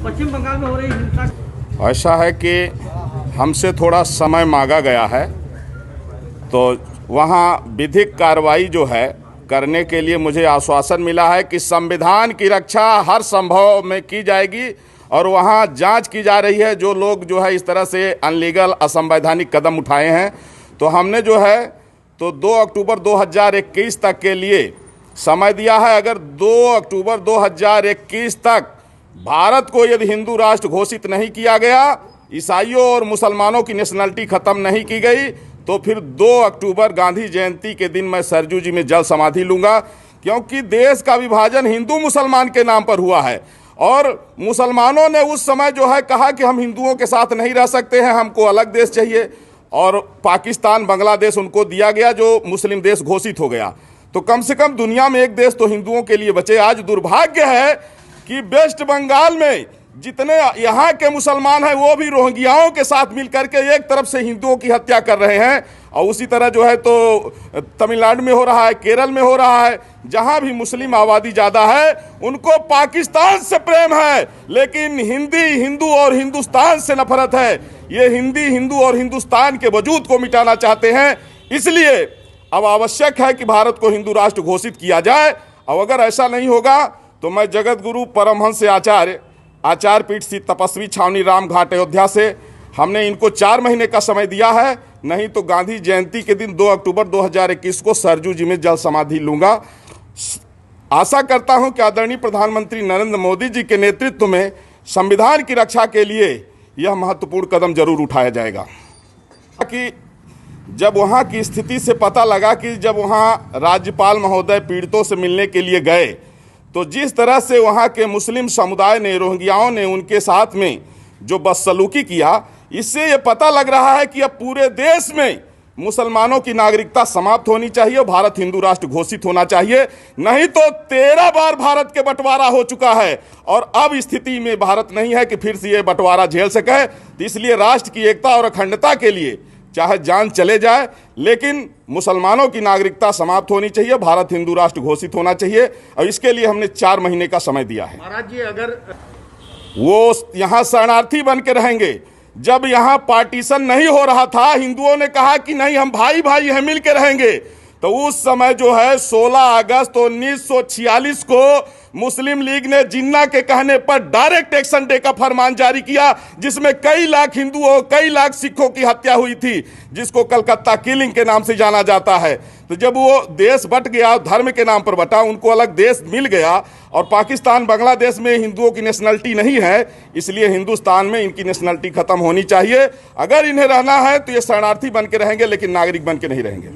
पश्चिम बंगाल में हो रही हिंसा, ऐसा है कि हमसे थोड़ा समय मांगा गया है, तो वहाँ विधिक कार्रवाई जो है करने के लिए मुझे आश्वासन मिला है कि संविधान की रक्षा हर संभव में की जाएगी और वहाँ जांच की जा रही है। जो लोग जो है इस तरह से अनलीगल असंवैधानिक कदम उठाए हैं, तो हमने जो है तो 2 अक्टूबर 2021 तक के लिए समय दिया है। अगर 2 अक्टूबर 2021 तक भारत को यदि हिंदू राष्ट्र घोषित नहीं किया गया, ईसाइयों और मुसलमानों की नेशनलिटी ख़त्म नहीं की गई, तो फिर 2 अक्टूबर गांधी जयंती के दिन मैं सरजू जी में जल समाधि लूँगा। क्योंकि देश का विभाजन हिंदू मुसलमान के नाम पर हुआ है और मुसलमानों ने उस समय जो है कहा कि हम हिंदुओं के साथ नहीं रह सकते हैं, हमको अलग देश चाहिए, और पाकिस्तान बांग्लादेश उनको दिया गया जो मुस्लिम देश घोषित हो गया। तो कम से कम दुनिया में एक देश तो हिंदुओं के लिए बचे। आज दुर्भाग्य है कि वेस्ट बंगाल में जितने यहाँ के मुसलमान हैं वो भी रोहिंग्याओं के साथ मिलकर के एक तरफ से हिंदुओं की हत्या कर रहे हैं, और उसी तरह जो है तो तमिलनाडु में हो रहा है, केरल में हो रहा है। जहाँ भी मुस्लिम आबादी ज़्यादा है उनको पाकिस्तान से प्रेम है, लेकिन हिंदू और हिंदुस्तान से नफरत है। ये हिंदू और हिंदुस्तान के वजूद को मिटाना चाहते हैं। इसलिए अब आवश्यक है कि भारत को हिंदू राष्ट्र घोषित किया जाए, और अगर ऐसा नहीं होगा तो मैं जगत गुरु परमहंस आचार्य पीठ श्री तपस्वी छावनी राम घाट अयोध्या से हमने इनको 4 महीने का समय दिया है, नहीं तो गांधी जयंती के दिन 2 अक्टूबर 2021 को सरजू जी में जल समाधि लूँगा। आशा करता हूं कि आदरणीय प्रधानमंत्री नरेंद्र मोदी जी के नेतृत्व में संविधान की रक्षा के लिए यह महत्वपूर्ण कदम जरूर उठाया जाएगा। कि जब वहाँ की स्थिति से पता लगा कि जब वहाँ राज्यपाल महोदय पीड़ितों से मिलने के लिए गए, तो जिस तरह से वहाँ के मुस्लिम समुदाय ने, रोहिंग्याओं ने उनके साथ में जो बदसलूकी किया, इससे ये पता लग रहा है कि अब पूरे देश में मुसलमानों की नागरिकता समाप्त होनी चाहिए, भारत हिंदू राष्ट्र घोषित होना चाहिए। नहीं तो 13 बार भारत के बंटवारा हो चुका है और अब स्थिति में भारत नहीं है कि फिर से ये बंटवारा झेल सके। तो इसलिए राष्ट्र की एकता और अखंडता के लिए चाहे जान चले जाए, लेकिन मुसलमानों की नागरिकता समाप्त होनी चाहिए, भारत हिंदू राष्ट्र घोषित होना चाहिए, और इसके लिए हमने 4 महीने का समय दिया है। महाराज जी, अगर वो यहाँ शरणार्थी बन के रहेंगे, जब यहाँ पार्टीशन नहीं हो रहा था, हिंदुओं ने कहा कि नहीं हम भाई भाई हैं, मिल के रहेंगे, तो उस समय जो है 16 अगस्त 1946 को मुस्लिम लीग ने जिन्ना के कहने पर डायरेक्ट एक्शन डे का फरमान जारी किया, जिसमें कई लाख हिंदुओं, कई लाख सिखों की हत्या हुई थी, जिसको कलकत्ता किलिंग के नाम से जाना जाता है। तो जब वो देश बट गया, धर्म के नाम पर बटा, उनको अलग देश मिल गया, और पाकिस्तान बांग्लादेश में हिंदुओं की नेशनलिटी नहीं है, इसलिए हिंदुस्तान में इनकी नेशनलिटी खत्म होनी चाहिए। अगर इन्हें रहना है तो ये शरणार्थी बन के रहेंगे, लेकिन नागरिक बन के नहीं रहेंगे।